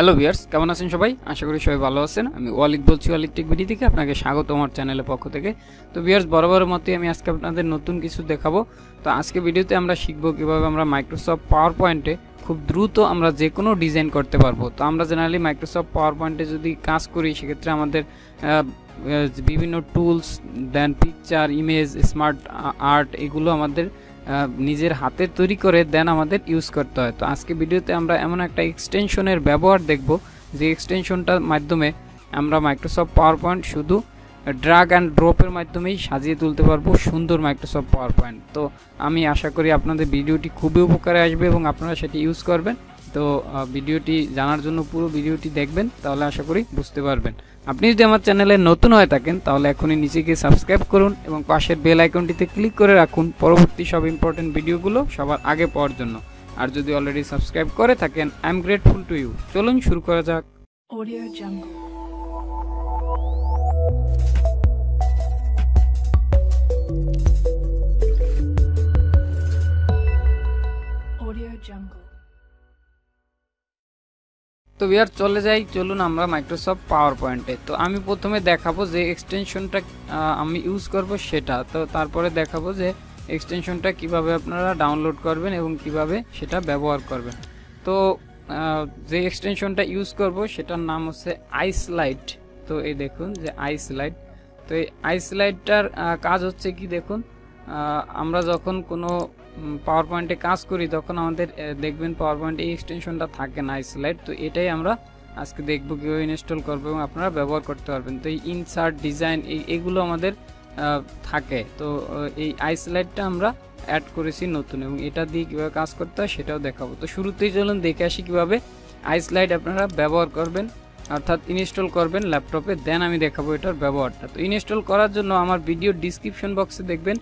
Hello viewers, কেমন আছেন সবাই? আশা করি সবাই ভালো আছেন। আমি ওয়ালিদ বলছি, ওয়ালিদ টেক ভিডিও থেকে আপনাকে স্বাগত আমার চ্যানেলের পক্ষ থেকে। তো ভিউয়ার্স, বরাবরের মতোই আমি আজকে আপনাদের নতুন কিছু দেখাবো। তো আজকে ভিডিওতে আমরা শিখব কিভাবে আমরা মাইক্রোসফট পাওয়ার পয়েন্টে খুব দ্রুত আমরা যে কোনো ডিজাইন করতে পারবো। তো আমরা জেনারেলি মাইক্রোসফট পাওয়ার পয়েন্টে যদি কাজ করি সেক্ষেত্রে আমাদের বিভিন্ন টুলস দেন পিকচার, ইমেজ, স্মার্ট আর্ট এগুলো আমাদের নিজের হাতে তৈরি করে দেন আমাদের ইউজ করতে হয়। তো আজকে ভিডিওতে আমরা এমন একটা এক্সটেনশনের ব্যবহার দেখব যে এক্সটেনশনটার মাধ্যমে আমরা মাইক্রোসফট পাওয়ার পয়েন্ট শুধু ড্র্যাগ অ্যান্ড ড্রপের মাধ্যমেই সাজিয়ে তুলতে পারবো সুন্দর মাইক্রোসফট পাওয়ার পয়েন্ট। তো আমি আশা করি আপনাদের ভিডিওটি খুবই উপকারে আসবে এবং আপনারা সেটি ইউজ করবেন। তো ভিডিওটি জানার জন্য পুরো ভিডিওটি দেখবেন, তাহলে আশা করি বুঝতে পারবেন। আপনি যদি আমার চ্যানেলে নতুন হয়ে থাকেন তাহলে এখনই নিচে গিয়ে সাবস্ক্রাইব করুন এবং পাশের বেল আইকনটিতে ক্লিক করে রাখুন পরবর্তী সব ইম্পর্টেন্ট ভিডিওগুলো সবার আগে পাওয়ার জন্য। আর যদি অলরেডি সাবস্ক্রাইব করে থাকেন, I am grateful to you. চলুন শুরু করা যাক। Audio Jungle. Audio Jungle. তো ভিউয়ার চলুন আমরা মাইক্রোসফট পাওয়ার পয়েন্টে। তো আমি প্রথমে দেখাবো যে এক্সটেনশনটা আমি ইউজ করব সেটা, তো তারপরে দেখাবো যে এক্সটেনশনটা কিভাবে আপনারা ডাউনলোড করবেন এবং কিভাবে সেটা ব্যবহার করবেন। তো যে এক্সটেনশনটা ইউজ করব সেটার নাম হচ্ছে আইসলাইট। তো এই দেখুন যে আইসলাইট। তো এই আইসলাইটটার কাজ হচ্ছে কি দেখুন, আমরা যখন কোনো পাওয়ার পয়েন্টে কাজ করি তখন আমাদের দেখবেন পাওয়ার পয়েন্টে এই এক্সটেনশনটা থাকে না, আইসলাইট। তো এটাই আমরা আজকে দেখব কীভাবে ইনস্টল করবো এবং আপনারা ব্যবহার করতে পারবেন। তো এই ইনসার্ট, ডিজাইন এগুলো আমাদের থাকে। তো এই আইসলাইটটা আমরা অ্যাড করেছি নতুন এবং এটা দিয়ে কীভাবে কাজ করতে হয় সেটাও দেখাবো। তো শুরুতেই চলুন দেখে আসি কীভাবে আইসলাইট আপনারা ব্যবহার করবেন, অর্থাৎ ইনস্টল করবেন ল্যাপটপে, দেন আমি দেখাবো এটার ব্যবহারটা। তো ইনস্টল করার জন্য আমার ভিডিও ডিসক্রিপশন বক্সে দেখবেন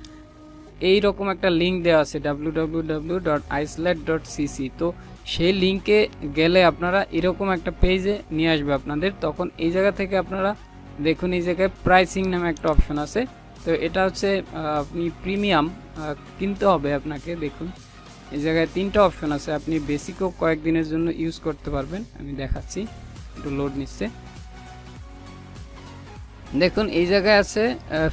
এই রকম একটা লিঙ্ক দেওয়া আছে www.islite.cc। তো সেই লিঙ্কে গেলে আপনারা এরকম একটা পেজে নিয়ে আসবে আপনাদের। তখন এই জায়গা থেকে আপনারা দেখুন এই জায়গায় প্রাইসিং নামে একটা অপশন আছে। তো এটা হচ্ছে আপনি প্রিমিয়াম কিনতে হবে আপনাকে। দেখুন এই জায়গায় তিনটা অপশন আছে, আপনি বেসিকও কয়েকদিনের জন্য ইউজ করতে পারবেন। আমি দেখাচ্ছি, একটু লোড নিচ্ছে। দেখুন এই জায়গায় আছে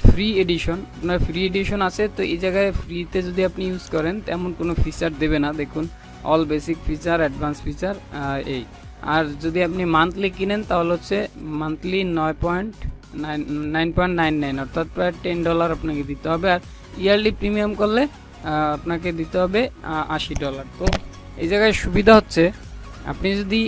ফ্রি এডিশন, আপনার ফ্রি এডিশন আছে। তো এই জায়গায় ফ্রিতে যদি আপনি ইউজ করেন তেমন কোনো ফিচার দেবে না। দেখুন all basic feature, advance feature এই। আর যদি আপনি মান্থলি কিনেন তাহলে হচ্ছে মান্থলি 9.99 অর্থাৎ প্রায় $10 আপনাকে দিতে হবে। আর ইয়ারলি প্রিমিয়াম করলে আপনাকে দিতে হবে $80। তো এই জায়গায় সুবিধা হচ্ছে আপনি যদি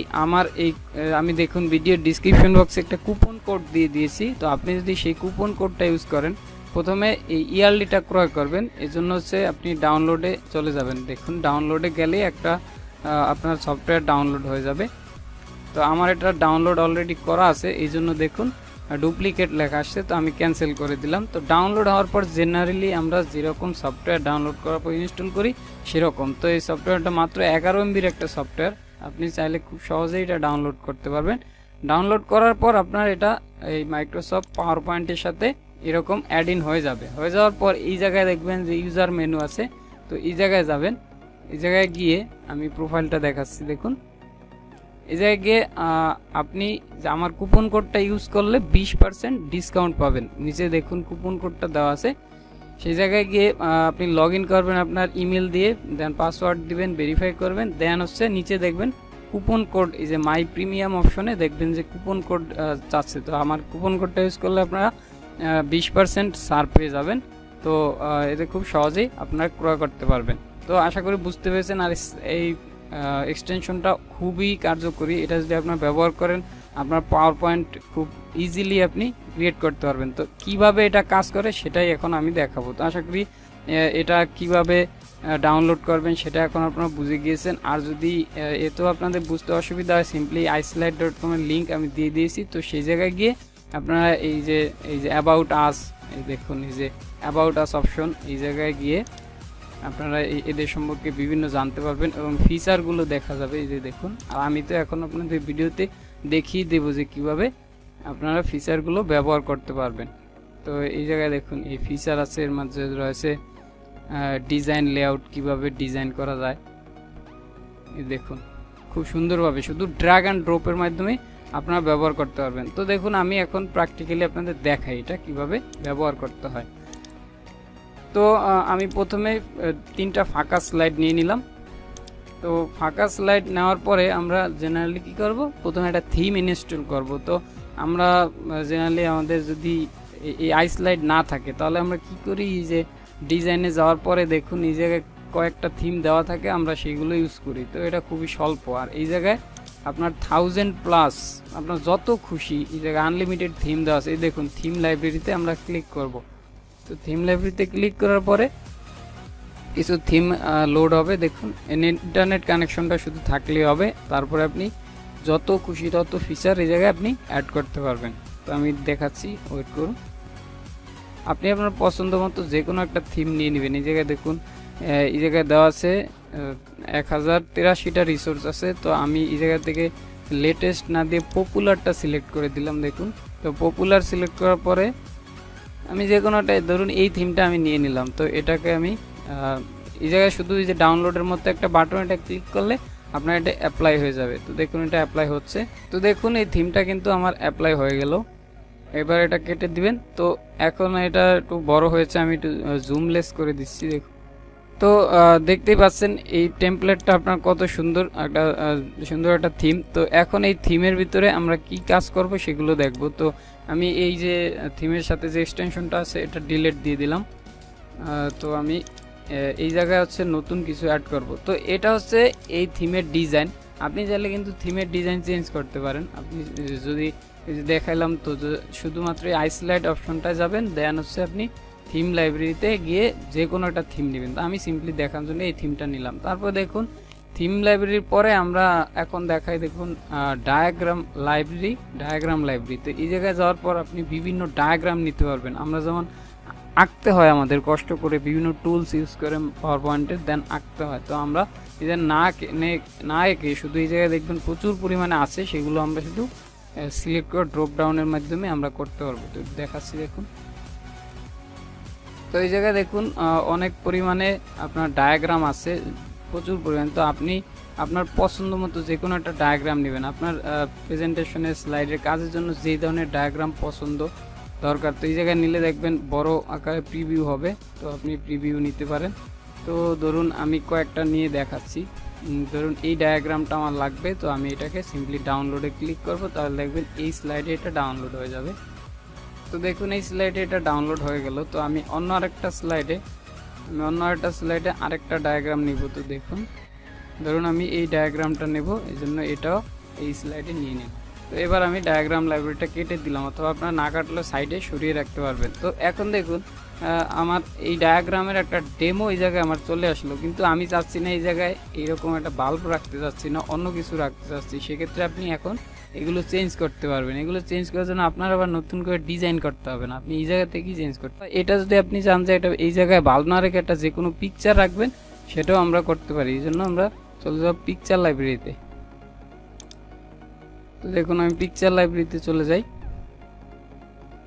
আমি দেখুন ভিডিওর ডিসক্রিপশন বক্সে একটা কুপন কোড দিয়ে দিয়েছি। তো আপনি যদি সেই কুপন কোডটা ইউজ করেন, প্রথমে এই ইয়ারলিটা ক্রয় করবেন। এই জন্য হচ্ছে আপনি ডাউনলোডে চলে যাবেন। দেখুন ডাউনলোডে গেলেই একটা আপনার সফটওয়্যার ডাউনলোড হয়ে যাবে। তো আমার এটা ডাউনলোড অলরেডি করা আছে, এই জন্য দেখুন ডুপ্লিকেট লেখা আসছে। তো আমি ক্যান্সেল করে দিলাম। তো ডাউনলোড হওয়ার পর জেনারেলি আমরা যেরকম সফটওয়্যার ডাউনলোড করার পর ইনস্টল করি সেরকম। তো এই সফটওয়্যারটা মাত্র 11 MB একটা সফটওয়্যার, আপনি চাইলে খুব সহজেই এটা ডাউনলোড করতে পারবেন। ডাউনলোড করার পর আপনার এটা এই মাইক্রোসফট পাওয়ার পয়েন্টের সাথে এরকম অ্যাড ইন হয়ে যাবে। হয়ে যাওয়ার পর এই জায়গায় দেখবেন যে ইউজার মেনু আছে। তো এই জায়গায় যাবেন, এই জায়গায় গিয়ে আমি প্রোফাইলটা দেখাচ্ছি। দেখুন এই জায়গায় গিয়ে আপনি আমার কুপন কোডটা ইউজ করলে 20% ডিসকাউন্ট পাবেন। নিচে দেখুন কুপন কোডটা দেওয়া আছে। সেই জায়গায় গিয়ে আপনি লগ ইন করবেন আপনার ইমেল দিয়ে, দেন পাসওয়ার্ড দিবেন, ভেরিফাই করবেন, দেন হচ্ছে নিচে দেখবেন কুপন কোড, এই যে মাই প্রিমিয়াম অপশনে দেখবেন যে কুপন কোড চাচ্ছে। তো আমার কুপন কোডটা ইউজ করলে আপনারা 20% ছাড় পেয়ে যাবেন। তো এতে খুব সহজেই আপনারা ক্রয় করতে পারবেন। তো আশা করি বুঝতে পেরেছেন। আর এই এক্সটেনশনটা খুবই কার্যকরী, এটা যদি আপনারা ব্যবহার করেন আপনার পাওয়ার পয়েন্ট খুব ইজিলি আপনি ক্রিয়েট করতে পারবেন। তো কিভাবে এটা কাজ করে সেটাই এখন আমি দেখাবো। তো আশা করি এটা কিভাবে ডাউনলোড করবেন সেটা এখন আপনারা বুঝে গিয়েছেন। আর যদি এতেও আপনাদের বুঝতে অসুবিধা হয়, সিম্পলি islite.com এর লিঙ্ক আমি দিয়ে দিয়েছি। তো সেই জায়গায় গিয়ে আপনারা এই যে অ্যাবাউট আস, এই দেখুন এই যে অ্যাবাউট আস অপশন, এই জায়গায় গিয়ে আপনারা এদের সম্পর্কে বিভিন্ন জানতে পারবেন এবং ফিচারগুলো দেখা যাবে। এই যে দেখুন, আর আমি তো এখন আপনাদের ভিডিওতে দেখিয়ে দেবো যে কীভাবে আপনারা ফিচারগুলো ব্যবহার করতে পারবেন। তো এই জায়গায় দেখুন এই ফিচার আছে, এর মধ্যে রয়েছে ডিজাইন লেআউট, কিভাবে ডিজাইন করা যায়। এই দেখুন খুব সুন্দরভাবে শুধু ড্র্যাগ অ্যান্ড ড্রপের মাধ্যমে আপনারা ব্যবহার করতে পারবেন। তো দেখুন আমি এখন প্র্যাকটিক্যালি আপনাদের দেখাই এটা কিভাবে ব্যবহার করতে হয়। তো আমি প্রথমে 3টা ফাঁকা স্লাইড নিয়ে নিলাম। তো ফাঁকা স্লাইড নেওয়ার পরে আমরা জেনারেলি কি করব, প্রথমে একটা থিম ইনস্টল করব। তো আমরা জেনারেলি আমাদের যদি এই আই স্লাইড না থাকে তাহলে আমরা কি করি, যে ডিজাইনে যাওয়ার পরে দেখুন এই জায়গায় কয়েকটা থিম দেওয়া থাকে, আমরা সেগুলো ইউজ করি। তো এটা খুবই স্বল্প, আর এই জায়গায় আপনার 1000+ আপনার যত খুশি এই জায়গায় আনলিমিটেড থিম দেওয়া আছে। এই দেখুন থিম লাইব্রেরিতে আমরা ক্লিক করব। তো থিম লাইব্রেরিতে ক্লিক করার পরে কিছু থিম লোড হবে। দেখুন ইন্টারনেট কানেকশনটা শুধু থাকলেই হবে, তারপরে আপনি যত খুশি তত ফিচার এই জায়গায় আপনি অ্যাড করতে পারবেন। তো আমি দেখাচ্ছি, ওয়েট করুন। আপনি আপনার পছন্দ মতো যে কোনো একটা থিম নিয়ে নেবেন। এই জায়গায় দেখুন এই জায়গায় দেওয়া আছে 1083টা রিসোর্স আছে। তো আমি এই জায়গা থেকে লেটেস্ট না দিয়ে পপুলারটা সিলেক্ট করে দিলাম। দেখুন তো পপুলার সিলেক্ট করার পরে আমি যে কোনোটা, ধরুন এই থিমটা আমি নিয়ে নিলাম। তো এটাকে আমি এই জায়গায় শুধু এই যে ডাউনলোডের মতো একটা বাটন, এটা ক্লিক করলে আপনার এটা অ্যাপ্লাই হয়ে যাবে। তো দেখুন এটা অ্যাপ্লাই হচ্ছে। তো দেখুন এই থিমটা কিন্তু আমার অ্যাপ্লাই হয়ে গেল। এবার এটা কেটে দিবেন। তো এখন এটা একটু বড় হয়েছে, আমি একটু জুমলেস করে দিচ্ছি। দেখুন তো দেখতেই পাচ্ছেন এই টেমপ্লেটটা আপনার কত সুন্দর একটা থিম। তো এখন এই থিমের ভিতরে আমরা কি কাজ করব সেগুলো দেখব। তো আমি এই যে থিমের সাথে যে এক্সটেনশনটা আছে এটা ডিলিট দিয়ে দিলাম। তো আমি এই জায়গায় হচ্ছে নতুন কিছু অ্যাড করব। তো এটা হচ্ছে এই থিমের ডিজাইন। আপনি চাইলে কিন্তু থিমের ডিজাইন চেঞ্জ করতে পারেন। আপনি যদি দেখাইলাম, তো শুধুমাত্র এই আইসলাইড অপশনটা যাবেন, দেন হচ্ছে আপনি থিম লাইব্রেরিতে গিয়ে যে কোনো একটা থিম নেবেন। তো আমি সিম্পলি দেখার জন্য এই থিমটা নিলাম। তারপর দেখুন থিম লাইব্রেরির পরে আমরা এখন দেখাই, দেখুন ডায়াগ্রাম লাইব্রেরি। তো এই জায়গায় যাওয়ার পর আপনি বিভিন্ন ডায়াগ্রাম নিতে পারবেন। আমরা যেমন আঁকতে হয়, আমাদের কষ্ট করে বিভিন্ন টুলস ইউজ করে পাওয়ার পয়েন্টের, দেন আঁকতে হয়। তো আমরা এই যে না এঁকে শুধু এই জায়গায় দেখবেন প্রচুর পরিমাণে আছে, সেগুলো আমরা শুধু সিলেক্ট করে ড্রপ ডাউনের মাধ্যমে আমরা করতে পারবো। তো দেখাচ্ছি দেখুন। তো এই জায়গায় দেখুন অনেক পরিমাণে আপনার ডায়াগ্রাম আছে, প্রচুর পরিমাণে। তো আপনি আপনার পছন্দ মতো যে কোনো একটা ডায়াগ্রাম নেবেন। আপনার প্রেজেন্টেশনের স্লাইডের কাজের জন্য যেই ধরনের ডায়াগ্রাম পছন্দ দরকার, তো এই জায়গায় নিলে দেখবেন বড় আকারে প্রিভিউ হবে। তো আপনি প্রিভিউ নিতে পারেন। তো ধরুন আমি কয়েকটা নিয়ে দেখাচ্ছি। ধরুন এই ডায়াগ্রামটা আমার লাগবে, তো আমি এটাকে সিম্পলি ডাউনলোডে ক্লিক করব, তাহলে দেখবেন এই স্লাইডে এটা ডাউনলোড হয়ে যাবে। তো দেখুন এই স্লাইডে এটা ডাউনলোড হয়ে গেল। তো আমি অন্য আরেকটা স্লাইডে আরেকটা ডায়াগ্রাম নিব। তো দেখুন ধরুন আমি এই ডায়াগ্রামটা নেব, এই জন্য এটাও এই স্লাইডে নিয়ে নিন। তো এবার আমি ডায়াগ্রাম লাইব্রেরিটা কেটে দিলাম, অথবা আপনারা না কাটলে সাইডে সরিয়ে রাখতে পারবেন। তো এখন দেখুন আমার এই ডায়াগ্রামের একটা ডেমো এই জায়গায় আমার চলে আসলো, কিন্তু আমি চাচ্ছি না এই জায়গায় এইরকম একটা বাল্ব রাখতে চাচ্ছি না, অন্য কিছু রাখতে চাচ্ছি। সেক্ষেত্রে আপনি এখন এগুলো চেঞ্জ করতে পারবেন। এগুলো চেঞ্জ করার জন্য আপনার আবার নতুন করে ডিজাইন করতে হবে না, আপনি এই জায়গা থেকেই চেঞ্জ করতে পারেন। এটা যদি আপনি চান যে এটা এই জায়গায় বাল্ব না রেখে একটা যে কোনো পিকচার রাখবেন, সেটাও আমরা করতে পারি। এই জন্য আমরা চলে যাব পিকচার লাইব্রেরিতে। তো দেখুন আমি পিকচার লাইব্রেরিতে চলে যাই।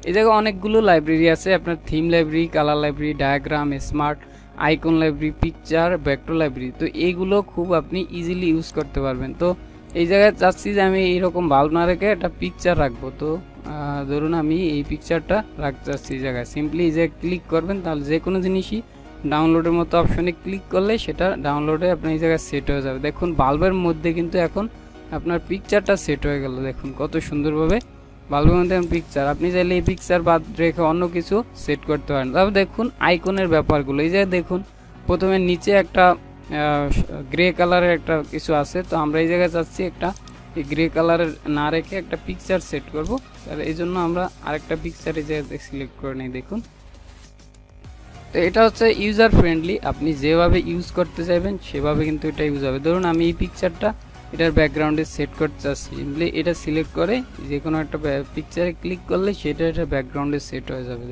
এই জায়গায় অনেকগুলো লাইব্রেরি আছে, আপনার theme library, colour library, diagram, smart, icon library, picture, vector library. তো এইগুলো খুব আপনি ইজিলি ইউজ করতে পারবেন। তো এই জায়গায় চাচ্ছি যে আমি এইরকম বাল্ব না রেখে একটা পিকচার রাখবো। তো ধরুন আমি এই পিকচারটা রাখতে চাচ্ছি এই জায়গায়। সিম্পলি এই জায়গায় ক্লিক করবেন, তাহলে যে কোনো জিনিসই ডাউনলোডের মতো অপশনে ক্লিক করলে সেটা ডাউনলোডে আপনার এই জায়গায় সেট হয়ে যাবে। দেখুন বাল্বের মধ্যে কিন্তু এখন আপনার পিকচারটা সেট হয়ে গেল। দেখুন কত সুন্দরভাবে বাল্বের মধ্যে পিকচার। আপনি চাইলে এই পিকচার বাদ রেখে অন্য কিছু সেট করতে পারেন। তারপর দেখুন আইকনের ব্যাপারগুলো। এই জায়গায় দেখুন প্রথমে নিচে একটা গ্রে কালারের একটা কিছু আছে। তো আমরা এই জায়গায় চাচ্ছি একটা এই গ্রে কালারের না রেখে একটা পিকচার সেট করব। তাহলে এই জন্য আমরা আরেকটা পিকচার এই জায়গায় সিলেক্ট করে নিই। দেখুন তো এটা হচ্ছে ইউজার ফ্রেন্ডলি, আপনি যেভাবে ইউজ করতে চাইবেন সেভাবে কিন্তু এটা ইউজ হবে। ধরুন আমি এই পিকচারটা এটার ব্যাকগ্রাউন্ডে সেট করতে চাচ্ছি, সিম্পলি এটা সিলেক্ট করে যে কোনো একটা পিকচারে ক্লিক করলে সেটা এটা ব্যাকগ্রাউন্ডে সেট হয়ে যাবে।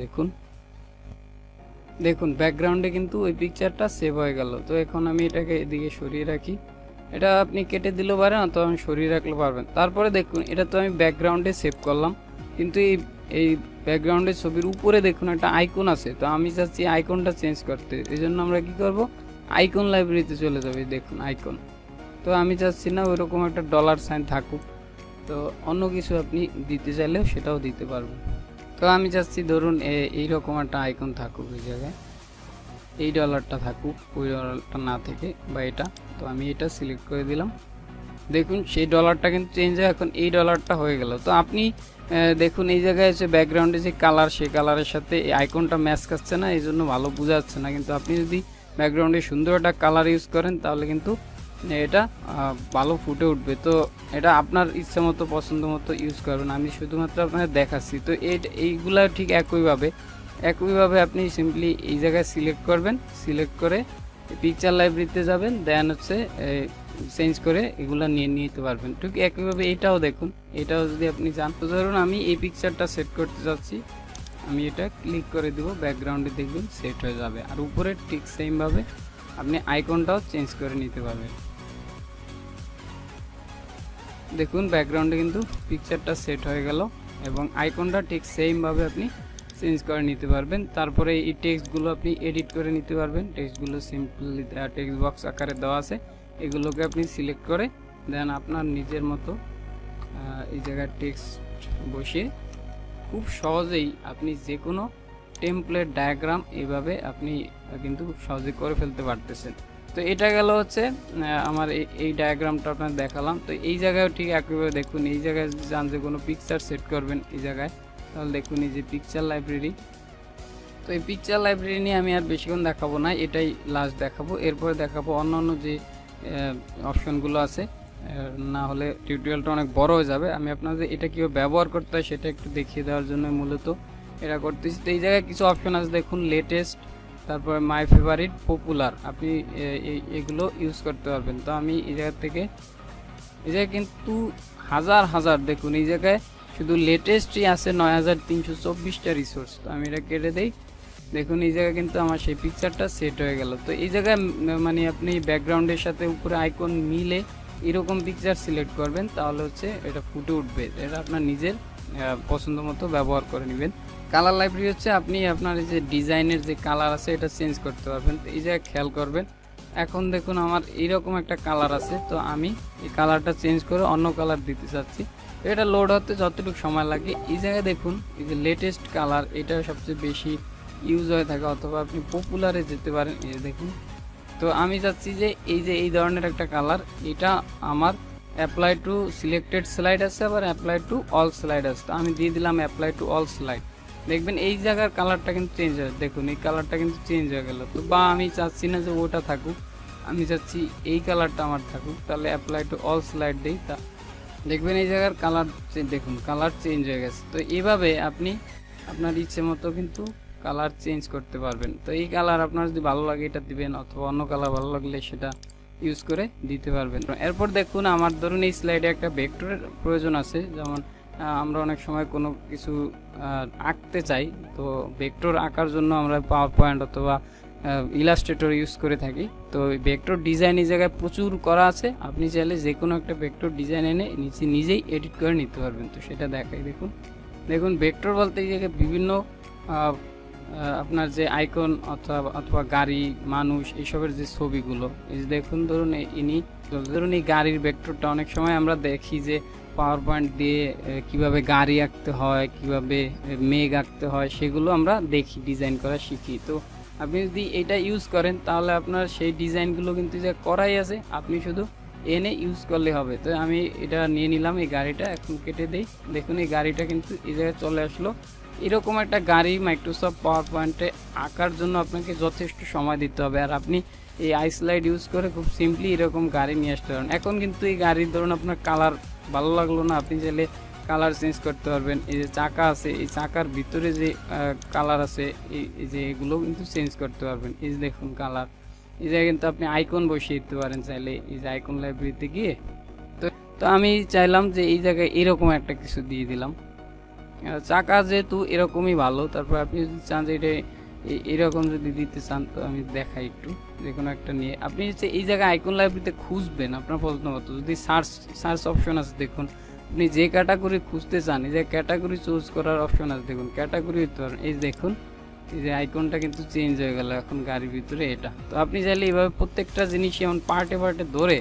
দেখুন ব্যাকগ্রাউন্ডে কিন্তু ওই পিকচারটা সেভ হয়ে গেল। তো এখন আমি এটাকে এদিকে সরিয়ে রাখি। এটা আপনি কেটে দিলেও পারেন, অথবা আমি সরিয়ে রাখলে পারবেন। তারপরে দেখুন এটা তো আমি ব্যাকগ্রাউন্ডে সেভ করলাম, কিন্তু এই ব্যাকগ্রাউন্ডের ছবির উপরে দেখুন একটা আইকন আছে। তো আমি চাচ্ছি আইকনটা চেঞ্জ করতে, এই জন্য আমরা কি করব, আইকন লাইব্রেরিতে চলে যাবে। দেখুন আইকন, তো আমি চাচ্ছি না ওইরকম একটা ডলার সাইন থাকুক, তো অন্য কিছু আপনি দিতে চাইলেও সেটাও দিতে পারবেন। তো আমি চাচ্ছি ধরুন এইরকম একটা আইকন থাকুক ওই জায়গায়, এই ডলারটা থাকুক, ওই ডলারটা না থেকে বা এটা। তো আমি এটা সিলেক্ট করে দিলাম, দেখুন সেই ডলারটা কিন্তু চেঞ্জ হয়, এখন এই ডলারটা হয়ে গেল। তো আপনি দেখুন এই জায়গায় হচ্ছে ব্যাকগ্রাউন্ডে যে কালার, সেই কালারের সাথে এই আইকনটা ম্যাচ খাচ্ছে না, এই জন্য ভালো বোঝা যাচ্ছে না। কিন্তু আপনি যদি ব্যাকগ্রাউন্ডে সুন্দর একটা কালার ইউজ করেন তাহলে কিন্তু এটা ভালো ফুটে উঠবে। তো এটা আপনার ইচ্ছা মতো পছন্দ মতো ইউজ করবেন, আমি শুধুমাত্র আপনাদের দেখাচ্ছি। তো এইগুলা ঠিক একইভাবে আপনি সিম্পলি এই জায়গায় সিলেক্ট করবেন, সিলেক্ট করে পিকচার লাইব্রেরিতে যাবেন, দেন হচ্ছে চেঞ্জ করে এগুলো নিয়ে নিতে পারবেন। ঠিক একইভাবে এটাও দেখুন, এটাও যদি আপনি চান। তো ধরুন আমি এই পিকচারটা সেট করতে চাচ্ছি, আমি এটা ক্লিক করে দিব, ব্যাকগ্রাউন্ডে দেখবেন সেট হয়ে যাবে। আর উপরে ঠিক সেমভাবে আপনি আইকনটাও চেঞ্জ করে নিতে পারবেন। দেখুন ব্যাকগ্রাউন্ডে কিন্তু পিকচারটা সেট হয়ে গেল এবং আইকনটা ঠিক সেমভাবে আপনি চেঞ্জ করে নিতে পারবেন। তারপরে এই টেক্সটগুলো আপনি এডিট করে নিতে পারবেন, টেক্সটগুলো সিম্পলি টেক্সট বক্স আকারে দেওয়া আছে, এগুলোকে আপনি সিলেক্ট করে দেন আপনার নিজের মতো এই জায়গায় টেক্সট বসিয়ে খুব সহজেই আপনি যে কোনো টেমপ্লেট ডায়াগ্রাম এভাবে আপনি কিন্তু সহজে করে ফেলতে পারতেছেন। তো এটা গেল হচ্ছে আমার এই ডায়াগ্রামটা আপনার দেখালাম। তো এই জায়গায় ঠিক একইভাবে দেখুন, এই জায়গায় যদি চান যে কোনো পিকচার সেট করবেন এই জায়গায়, তাহলে দেখুন এই যে পিকচার লাইব্রেরি। তো এই পিকচার লাইব্রেরি নিয়ে আমি আর বেশিক্ষণ দেখাবো না, এটাই লাস্ট দেখাবো। এরপরে দেখাবো অন্যান্য যে অপশনগুলো আছে, না হলে টিউটোরিয়ালটা অনেক বড় হয়ে যাবে। আমি আপনাদের এটা কীভাবে ব্যবহার করতে হয় সেটা একটু দেখিয়ে দেওয়ার জন্য মূলত এটা করতেছি। তো এই জায়গায় কিছু অপশন আছে দেখুন, লেটেস্ট, তারপরে মাই ফেভারিট, পপুলার, আপনি এগুলো ইউজ করতে পারবেন। তো আমি এই জায়গা থেকে এই জায়গায় কিন্তু হাজার দেখুন এই জায়গায় শুধু লেটেস্টই আছে 9324টা রিসোর্স। তো আমি এটা কেটে দেই, দেখুন এই জায়গায় কিন্তু আমার সেই পিকচারটা সেট হয়ে গেল। তো এই জায়গায় মানে আপনি ব্যাকগ্রাউন্ডের সাথে উপরে আইকন মিলে এরকম পিকচার সিলেক্ট করবেন, তাহলে হচ্ছে এটা ফুটে উঠবে। এটা আপনার নিজের পছন্দ মতো ব্যবহার করে নেবেন। কালার লাইব্রেরি হচ্ছে আপনি আপনার এই যে ডিজাইনের যে কালার আছে এটা চেঞ্জ করতে পারবেন। তো এই জায়গায় খেয়াল করবেন, এখন দেখুন আমার এইরকম একটা কালার আছে, তো আমি এই কালারটা চেঞ্জ করে অন্য কালার দিতে চাচ্ছি। তো এটা লোড হতে যতটুকু সময় লাগে, এই জায়গায় দেখুন এই যে লেটেস্ট কালার, এটা সবচেয়ে বেশি ইউজ হয়ে থাকে, অথবা আপনি পপুলারে যেতে পারেন। এই দেখুন, তো আমি চাচ্ছি যে এই ধরনের একটা কালার, এটা আমার অ্যাপ্লাই টু সিলেক্টেড স্লাইড আছে, আবার অ্যাপ্লাই টু অল স্লাইড আছে। তো আমি দিয়ে দিলাম অ্যাপ্লাই টু অল স্লাইড, দেখবেন এই জায়গার কালারটা কিন্তু চেঞ্জ হয়, দেখুন এই কালারটা কিন্তু চেঞ্জ হয়ে গেল। তো বা আমি চাচ্ছি না যে ওটা থাকুক, আমি চাচ্ছি এই কালারটা আমার থাকুক, তাহলে অ্যাপ্লাই টু অল স্লাইড দিই, তা দেখবেন এই জায়গার কালার দেখুন কালার চেঞ্জ হয়ে গেছে। তো এইভাবে আপনি আপনার ইচ্ছে মতো কিন্তু কালার চেঞ্জ করতে পারবেন। তো এই কালার আপনার যদি ভালো লাগে এটা দিবেন, অথবা অন্য কালার ভালো লাগলে সেটা ইউজ করে দিতে পারবেন। এরপর দেখুন আমার ধরুন এই স্লাইডে একটা ভেক্টরের প্রয়োজন আছে, যেমন আমরা অনেক সময় কোনো কিছু আঁকতে চাই, তো ভেক্টর আঁকার জন্য আমরা পাওয়ার পয়েন্ট অথবা ইলাস্ট্রেটর ইউজ করে থাকি। তো ভেক্টর ডিজাইন এই জায়গায় প্রচুর করা আছে, আপনি চাইলে যে কোনো একটা ভেক্টর ডিজাইন এনে নিজেই এডিট করে নিতে পারবেন। তো সেটা দেখাই, দেখুন ভেক্টর বলতে এই জায়গায় বিভিন্ন আপনার যে আইকন অথবা গাড়ি, মানুষ, এইসবের যে ছবিগুলো, এই যে দেখুন ধরুন এই গাড়ির ভেক্টরটা অনেক সময় আমরা দেখি যে পাওয়ার পয়েন্ট দিয়ে কিভাবে গাড়ি আঁকতে হয়, কিভাবে মেঘ আঁকতে হয়, সেগুলো আমরা দেখি, ডিজাইন করা শিখি। তো আপনি যদি এটা ইউজ করেন তাহলে আপনার সেই ডিজাইনগুলো কিন্তু যে করাই আছে, আপনি শুধু এনে ইউজ করলে হবে। তো আমি এটা নিয়ে নিলাম, এই গাড়িটা এখন কেটে দেই, দেখুন এই গাড়িটা কিন্তু এই জায়গায় চলে আসলো। এরকম একটা গাড়ি মাইক্রোসফট পাওয়ার পয়েন্টে আঁকার জন্য আপনাকে যথেষ্ট সময় দিতে হবে, আর আপনি এই আইস্লাইড ইউজ করে খুব সিম্পলি এরকম গাড়ি নিয়ে আসতে পারেন। এখন কিন্তু এই গাড়ির ধরুন আপনার কালার ভালো লাগলো না, আপনি চাইলে কালার চেঞ্জ করতে পারবেন। এই যে চাকা আছে, এই চাকার ভিতরে যে কালার আছে, এই যে এগুলো কিন্তু চেঞ্জ করতে পারবেন। এই যে দেখুন কালার, এই জায়গায় কিন্তু আপনি আইকন বসিয়ে দিতে পারেন চাইলে, এই যে আইকন লাইব্রেরিতে গিয়ে। তো আমি চাইলাম যে এই জায়গায় এরকম একটা কিছু দিয়ে দিলাম, চাকা যেহেতু এরকমই ভালো। তারপর আপনি যদি চান যে এটা এরকম যদি দিতে চান, তো আমি দেখাই একটু, যে কোনো একটা নিয়ে আপনি হচ্ছে এই জায়গায় আইকন লাইব্রেরিতে খুঁজবেন আপনার পছন্দ মতো। যদি সার্চ অপশন আছে, দেখুন আপনি যে ক্যাটাগরি খুঁজতে চান, এই যে ক্যাটাগরি চুজ করার অপশন আছে, দেখুন ক্যাটাগরি দিতে পারেন। এই দেখুন এই যে আইকনটা কিন্তু চেঞ্জ হয়ে গেল এখন গাড়ির ভিতরে এটা। তো আপনি চাইলে এইভাবে প্রত্যেকটা জিনিস এমন পার্টে ধরে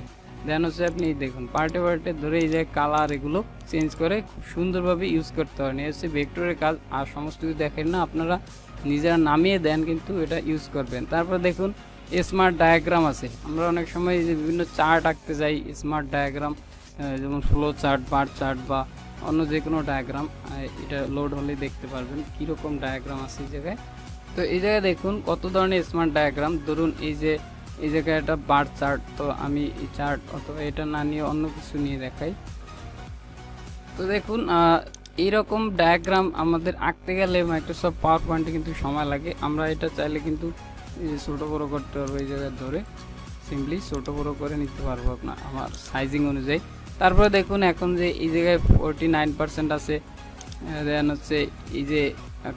দেন হচ্ছে আপনি দেখুন পার্টে পার্টে ধরে এই যে কালার এগুলো চেঞ্জ করে খুব সুন্দরভাবে ইউজ করতে পারেন। এই হচ্ছে ভেক্টরের কাজ। আর সমস্ত কিছু দেখেন না, আপনারা নিজেরা নামিয়ে দেন কিন্তু এটা ইউজ করবেন। তারপর দেখুন স্মার্ট ডায়াগ্রাম আছে। আমরা অনেক সময় যে বিভিন্ন চার্ট আঁকতে যাই, স্মার্ট ডায়াগ্রাম যেমন ফ্লো চার্ট, বার চার্ট বা অন্য যে কোনো ডায়াগ্রাম, এটা লোড হলে দেখতে পারবেন কীরকম ডায়াগ্রাম আছে এই জায়গায়। তো এই জায়গায় দেখুন কত ধরনের স্মার্ট ডায়াগ্রাম। ধরুন এই যে এই জায়গায় একটা বার চার্ট, তো আমি এই চার্ট অথবা এটা না নিয়ে অন্য কিছু নিয়ে দেখাই। তো দেখুন এইরকম ডায়াগ্রাম আমাদের আঁকতে গেলে মাইক্রোসফট পাওয়ার পয়েন্টে কিন্তু সময় লাগে। আমরা এটা চাইলে কিন্তু ছোটো বড়ো করতে পারবো, এই জায়গায় ধরে সিম্পলি ছোটো বড়ো করে নিতে পারবো আমার সাইজিং অনুযায়ী। তারপরে দেখুন এখন যে এই জায়গায় 49% আছে, দেন হচ্ছে এই যে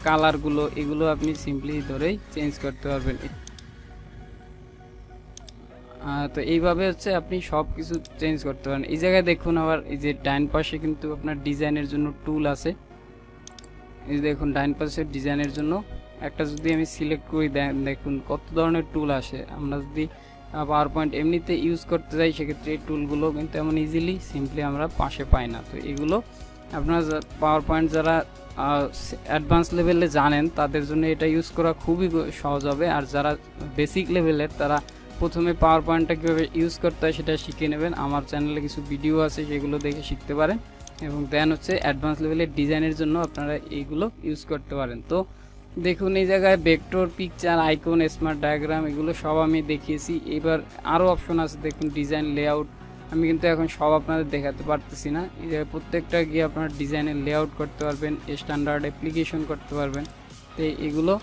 কালারগুলো, এগুলো আপনি সিম্পলি ধরেই চেঞ্জ করতে পারবেন। তো এইভাবে হচ্ছে আপনি সব কিছু চেঞ্জ করতে পারেন। এই জায়গায় দেখুন আবার এই যে ডাইন পাশে কিন্তু আপনার ডিজাইনের জন্য টুল আছে। এই দেখুন ডাইন পাশে ডিজাইনের জন্য একটা যদি আমি সিলেক্ট করি, দেখুন কত ধরনের টুল আসে। আমরা যদি পাওয়ার পয়েন্ট এমনিতে ইউজ করতে যাই সেক্ষেত্রে এই টুলগুলো কিন্তু এমন ইজিলি সিম্পলি আমরা পাশে পাই না। তো এগুলো আপনারা পাওয়ার পয়েন্ট যারা অ্যাডভান্স লেভেলে জানেন তাদের জন্য এটা ইউজ করা খুবই সহজ হবে। আর যারা বেসিক লেভেলের তারা প্রথমে পাওয়ার পয়েন্টটা কীভাবে ইউজ করতে হয় সেটা শিখে নেবেন। আমার চ্যানেলে কিছু ভিডিও আছে, সেগুলো দেখে শিখতে পারেন। এবং দেন হচ্ছে অ্যাডভান্স লেভেলের ডিজাইনের জন্য আপনারা এইগুলো ইউজ করতে পারেন। তো দেখুন এই জায়গায় vector, picture, icon, smart diagram এগুলো সব আমি দেখিয়েছি। এবার আরও অপশন আছে দেখুন ডিজাইন, লেআউট। আমি কিন্তু এখন সব আপনাদের দেখাতে পারতেছি না। এই জায়গায় প্রত্যেকটা গিয়ে আপনারা ডিজাইনের লেআউট করতে পারবেন, স্ট্যান্ডার্ড অ্যাপ্লিকেশন করতে পারবেন। তো এগুলো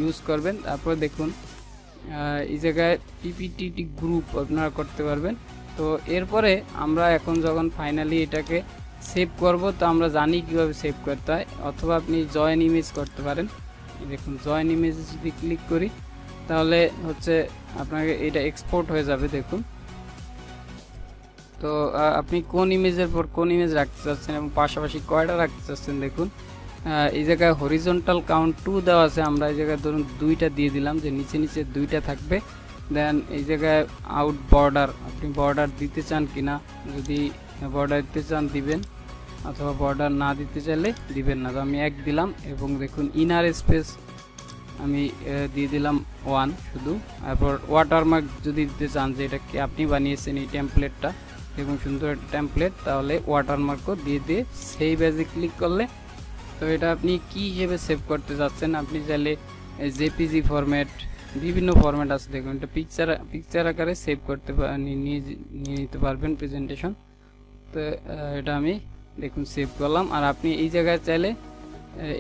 ইউজ করবেন। তারপর দেখুন এই জায়গায় পিপিটি গ্রুপ আপনারা করতে পারবেন। তো এরপরে আমরা এখন যখন ফাইনালি এটাকে সেভ করব, তো আমরা জানি কিভাবে সেভ করতে হয়। অথবা আপনি জয়েন ইমেজ করতে পারেন। দেখুন জয়েন ইমেজে যদি ক্লিক করি তাহলে হচ্ছে আপনাকে এটা এক্সপোর্ট হয়ে যাবে। দেখুন তো আপনি কোন ইমেজের পর কোন ইমেজ রাখতে চাচ্ছেন এবং পাশাপাশি কয়টা রাখতে চাচ্ছেন। দেখুন এই জায়গায় হরিজন্টাল কাউন্ট 2 দেওয়া আছে। আমরা এই জায়গায় ধরুন 2টা দিয়ে দিলাম, যে নিচে নিচে 2টা থাকবে। দেন এই জায়গায় আউট বর্ডার, আপনি বর্ডার দিতে চান কিনা, যদি বর্ডার দিতে চান দিবেন, অথবা বর্ডার না দিতে চাইলে দিবেন না। তো আমি 1 দিলাম। এবং দেখুন ইনার স্পেস আমি দিয়ে দিলাম 1 শুধু। তারপর ওয়াটারমার্ক যদি দিতে চান, যে এটা কি আপনি বানিয়েছেন এই টেমপ্লেটটা, দেখুন সুন্দর একটা টেমপ্লেট, তাহলে ওয়াটারমার্কও দিয়ে সেভ অ্যাজে ক্লিক করলে তো এটা আপনি কি হিসেবে সেভ করতে যাচ্ছেন। আপনি চাইলে জেপিজি ফরম্যাট, বিভিন্ন ফরম্যাট আছে দেখুন, এটা পিকচার আকারে সেভ করতে নিয়ে নিতে পারবেন প্রেজেন্টেশন। তো এটা আমি দেখুন সেভ করলাম। আর আপনি এই জায়গায় চাইলে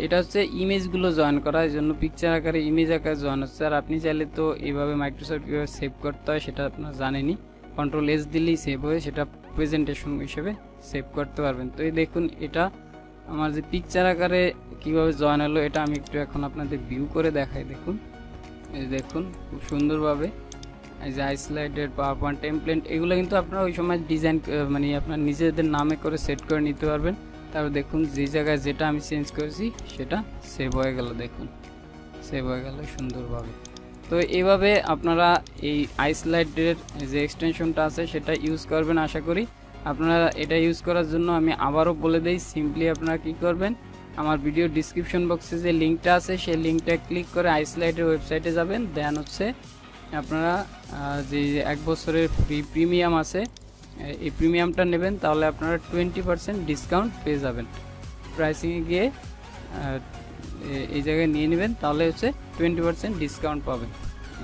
এটা হচ্ছে ইমেজগুলো জয়েন করা, এই জন্য পিকচার আকারে ইমেজ আকারে জয়েন হচ্ছে। আর আপনি চাইলে তো এইভাবে মাইক্রোসফট কীভাবে সেভ করতে হয় সেটা আপনারা জানেনই, কন্ট্রোল-S দিলেই সেভ হয়ে সেটা প্রেজেন্টেশন হিসেবে সেভ করতে পারবেন। তো এই দেখুন এটা আমার যে পিকচার আকারে কিভাবে জয়েন হলো, এটা আমি একটু এখন আপনাদের ভিউ করে দেখাই। দেখুন এই দেখুন খুব সুন্দরভাবে এই যে আইসলাইডেড, পাওয়ার পয়েন্ট, টেমপ্লেট, এগুলো কিন্তু আপনারা ওই সময় ডিজাইন মানে আপনার নিজেদের নামে করে সেট করে নিতে পারবেন। তারপর দেখুন যে জায়গায় যেটা আমি চেঞ্জ করেছি সেটা সেভ হয়ে গেল। দেখুন সেভ হয়ে গেল সুন্দরভাবে। তো এইভাবে আপনারা এই আইসলাইডের যে এক্সটেনশনটা আছে সেটা ইউজ করবেন আশা করি। আপনারা এটা ইউজ করার জন্য আমি আবারও বলে দিই, সিম্পলি আপনারা কি করবেন, আমার ভিডিও ডিসক্রিপশন বক্সে যে লিঙ্কটা আছে সেই লিঙ্কটা ক্লিক করে আইসলাইডের ওয়েবসাইটে যাবেন। দেন হচ্ছে আপনারা যে 1 বছরের ফ্রি প্রিমিয়াম আছে এই প্রিমিয়ামটা নেবেন, তাহলে আপনারা 20% ডিসকাউন্ট পেয়ে যাবেন। প্রাইসিংয়ে গিয়ে এই জায়গায় নিয়ে নেবেন, তাহলে হচ্ছে 20% ডিসকাউন্ট পাবেন।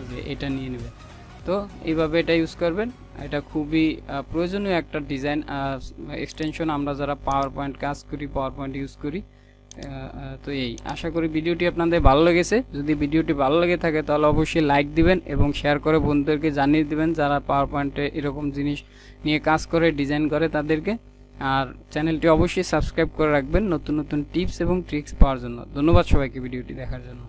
যে এটা নিয়ে নেবেন। তো এইভাবে এটা ইউজ করবেন। এটা খুবই প্রয়োজনীয় একটা ডিজাইন এক্সটেনশন আমরা যারা পাওয়ার পয়েন্ট কাজ করি, পাওয়ার পয়েন্ট ইউজ করি। তো এই আশা করি ভিডিওটি আপনাদের ভালো লেগেছে। যদি ভিডিওটি ভালো লেগে থাকে তাহলে অবশ্যই লাইক দিবেন এবং শেয়ার করে বন্ধুদেরকে জানিয়ে দিবেন যারা পাওয়ার পয়েন্টে এরকম জিনিস নিয়ে কাজ করে, ডিজাইন করে তাদেরকে। আর চ্যানেলটি অবশ্যই সাবস্ক্রাইব করে রাখবেন নতুন নতুন টিপস এবং ট্রিক্স পাওয়ার জন্য। ধন্যবাদ সবাইকে ভিডিওটি দেখার জন্য।